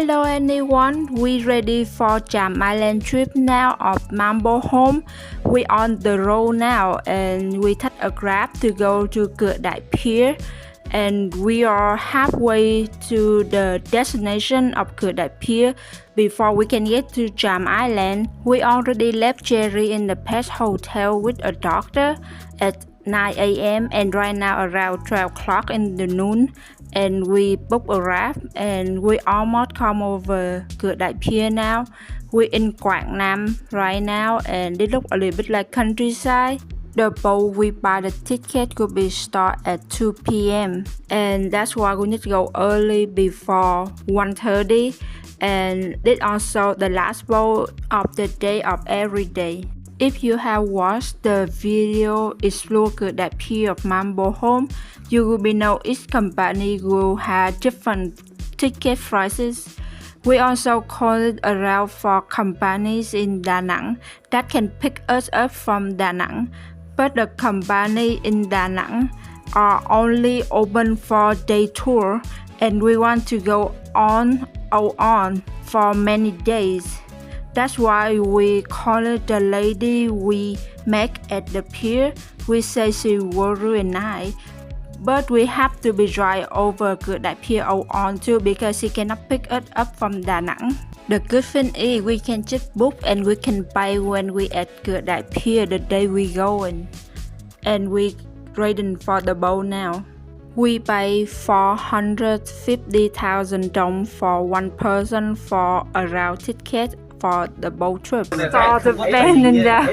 Hello anyone, we ready for Chàm Island trip now of Mambo Home. We on the road now and we take a grab to go to Cửa Đại Pier. And we are halfway to the destination of Cửa Đại Pier. Before we can get to Cham Island, we already left Jerry in the pet hotel with a doctor at 9 a.m. and right now around 12 o'clock in the noon. And we book a Grab and we almost come over Cửa Đại Pier now. We're in Quảng Nam right now and it looks a little bit like countryside. The boat we buy the ticket could be start at 2 p.m. and that's why we need to go early before 1:30. And this also the last boat of the day of every day. If you have watched the video Explore Cửa Đại Pier of Mambo Home, you will be know each company will have different ticket prices. We also call it around for companies in Da Nang that can pick us up from Da Nang. But the company in Da Nang are only open for day tour and we want to go on for many days. That's why we call it the lady we met at the pier. We say she was really nice, but we have to be drive over Cửa Đại Pier on too because she cannot pick us up from Da Nang. The good thing is we can just book and we can pay when we at Cửa Đại Pier the day we going. And we waiting for the boat now. We pay 450,000 dong for one person for a round ticket for the boat trip. So the band in there.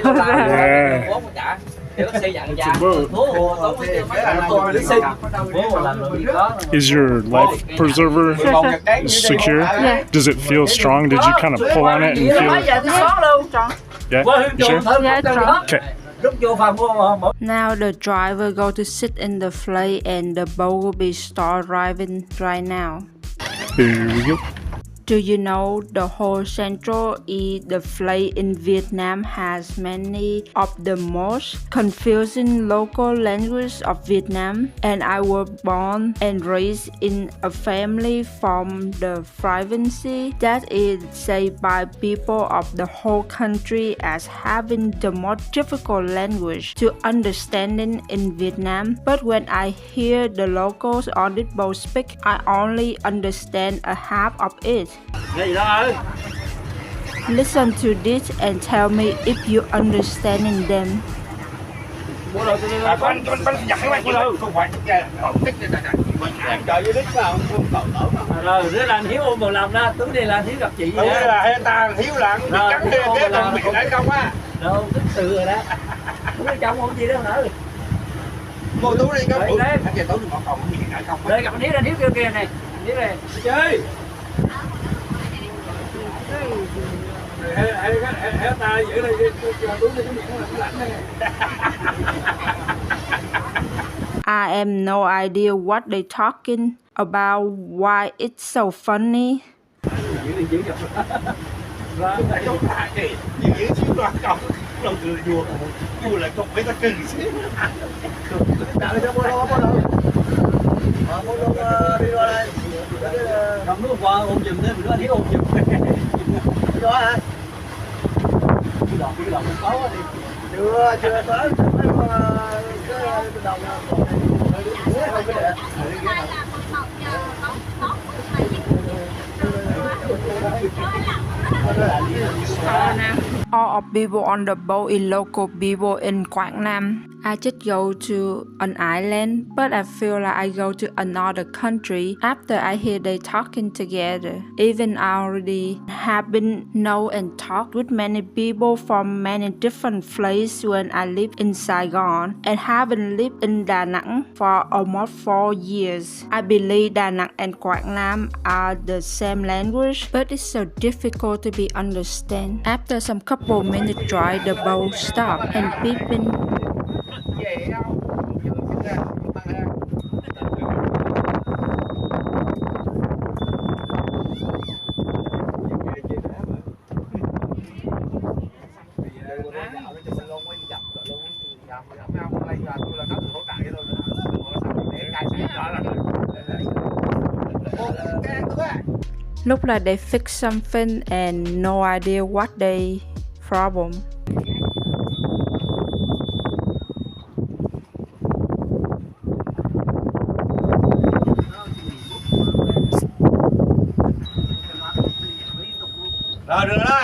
Is your life preserver secure? Yeah. Does it feel strong? Did you kind of pull on it and feel it? Yeah. Yeah? You sure? Yeah, strong. Okay. Now the driver go to sit in the flight and the boat will be start driving right now. Here we go. Do you know the whole Central East the flight in Vietnam has many of the most confusing local language of Vietnam, and I was born and raised in a family from the province that is said by people of the whole country as having the most difficult language to understanding in Vietnam. But when I hear the locals on this boat speak, I only understand a half of it. Listen to this and tell me if you understanding them. Rồi, đứa làm thiếu ôm một lòng đó, Tuấn đi làm thiếu gặp chị. Ta thiếu lặng, cắn thêm cái con miệng lại không á. Đâu, tức sự rồi đó. Tuấn đi trong không gì đâu nữa. Cô Tú đi có bự. Anh về Tú đừng còn miệng lại không. Đây gặp thiếu kia kìa này. Thiếu này, chơi. Ta giữ đây Tuấn đi cái miệng nó lạnh đây. I have no idea what they talking about, why it's so funny. Giữ xíu lo cọc. Đâu cười vua lại cọc mấy ta cưng xíu. Đợi cho bố lô. Bố lô đi qua đây. Cầm nước qua ôm giùm đấy, bữa thiếu ôm giùm. Đi đó hả? Cái đòn không có đi. Chưa tới cái đầu nào còn All of people on the boat is local people in Quảng Nam. I just go to an island, but I feel like I go to another country after I hear they talking together. Even I already have been know and talked with many people from many different places when I lived in Saigon and haven't lived in Da Nang for almost 4 years. I believe Da Nang and Quảng Nam are the same language, but it's so difficult to be understand. After some couple minutes drive, the boat stopped and people Look like they fixed something and no idea what they problem. Rồi được đó.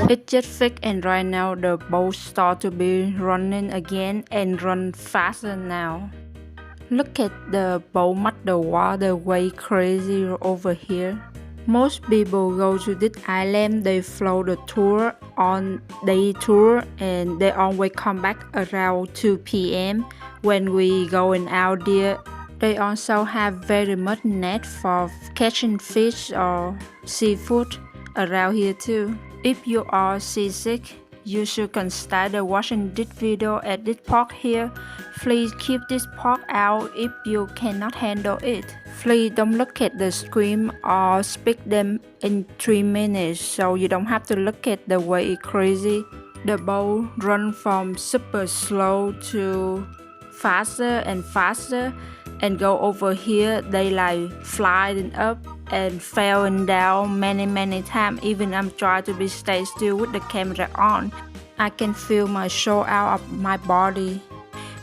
It just fixed and right now the boat start to be running again and run faster now. Look at the boat mud the water way crazy over here. Most people go to this island, they flow the tour on day tour and they always come back around 2 p.m. when we going out there. They also have very much net for catching fish or seafood around here too. If you are seasick, you should consider watching this video at this park here. Please keep this park out if you cannot handle it. Please don't look at the screen or speak them in 3 minutes so you don't have to look at the way it's crazy. The boat run from super slow to faster and faster and go over here. They like flying up and falling down many times. Even I'm trying to be stay still with the camera on. I can feel my show out of my body.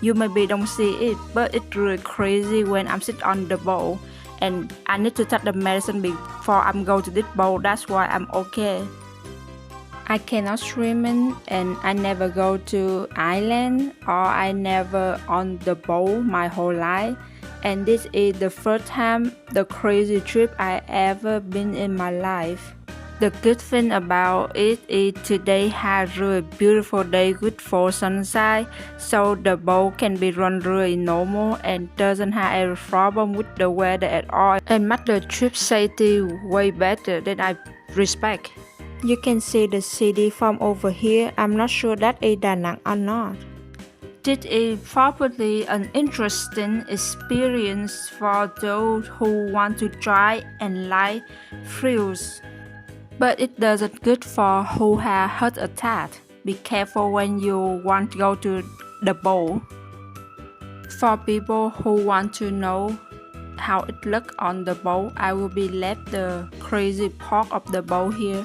You maybe don't see it, but it's really crazy when I'm sitting on the boat and I need to take the medicine before I'm go to this boat. That's why I'm okay. I cannot swim and I never go to island or I never on the boat my whole life. And this is the first time the crazy trip I ever been in my life. The good thing about it is today had really beautiful day with full sunshine, so the boat can be run really normal and doesn't have any problem with the weather at all and make the trip safety way better than I respect. You can see the city from over here. I'm not sure that is Da Nang or not. This is probably an interesting experience for those who want to try and like thrills. But it doesn't good for who have heart attack. Be careful when you want to go to the boat. For people who want to know how it look on the boat, I will be left the crazy part of the boat here.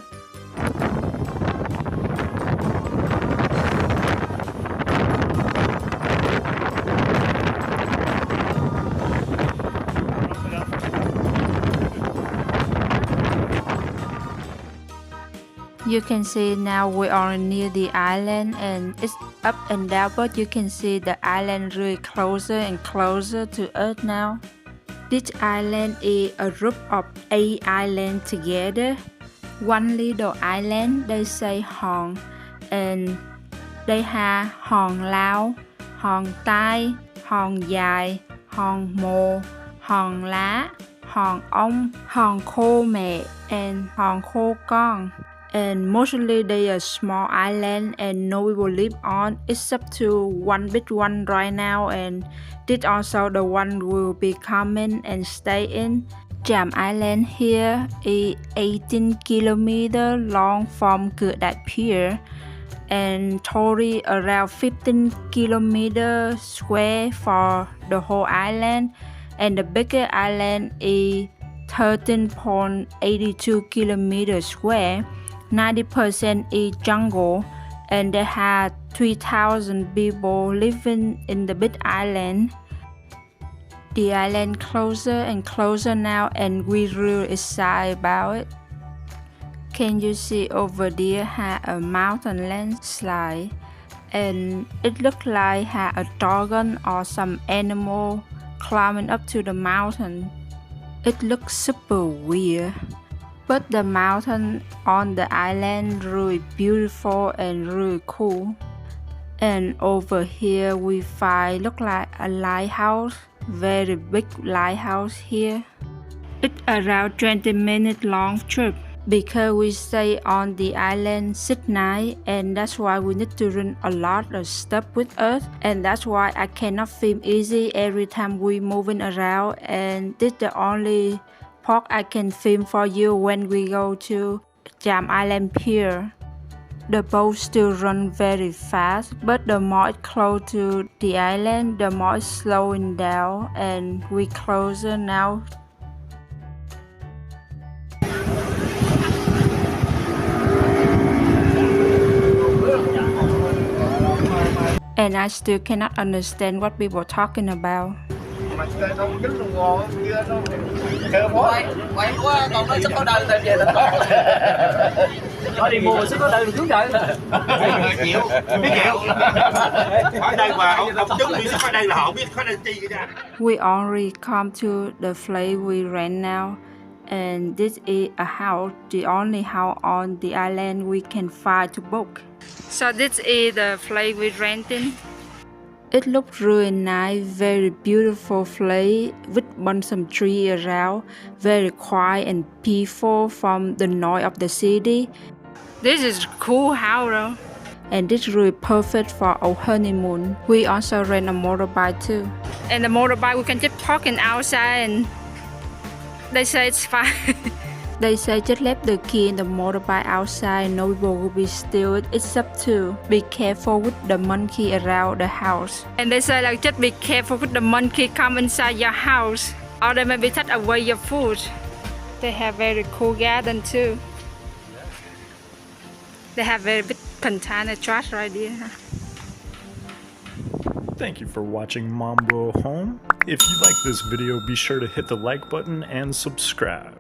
You can see now we are near the island and it's up and down, but you can see the island really closer and closer to us now. This island is a group of 8 islands together. One little island they say Hòn and they have Hòn Lao, Hòn Tai, Hòn Dài, Hòn Mồ, Hòn Lá, Hòn Ông, Hòn Khô Mẹ and Hòn Khô Con. And mostly they are small island and no people live on except to one big one right now, and this also the one will be coming and stay in. Chàm Island here is 18 km long from Cửa Đại Pier and totally around 15 km square for the whole island, and the bigger island is 13.82 km square. 90% is jungle and they had 3,000 people living in the big island. The island closer and closer now and we really excited about it. Can you see over there had a mountain landslide and it looked like had a dragon or some animal climbing up to the mountain. It looks super weird. But the mountain on the island really beautiful and really cool. And over here we find look like a lighthouse, very big lighthouse here. It's around 20 minute long trip because we stay on the island 6 nights and that's why we need to bring a lot of stuff with us, and that's why I cannot film easy every time we moving around, and this is the only park I can film for you when we go to Cham Island Pier. the boat still runs very fast, but the more it's close to the island, the more it's slowing down, and we closer now. And I still cannot understand what people are talking about. Đi mua sức có đời được hướng đời. Ở đây mà ông chứng biết ở đây là họ biết ở đây chi ra. We already come to the place we rent now, and this is a house, the only house on the island we can find to book. So this is the place we're renting. It looked really nice, very beautiful place with bunch of trees around, very quiet and peaceful from the noise of the city. This is a cool house though. And this is really perfect for our honeymoon. We also rent a motorbike too. And the motorbike we can just parking outside and they say it's fine. They say just left the key in the motorbike outside and no people will be steal it. It's up to be careful with the monkey around the house. And they say like just be careful with the monkey come inside your house or they maybe take away your food. They have very cool garden too. They have very big container trash right there. Thank you for watching Mambo Home. If you like this video, be sure to hit the like button and subscribe.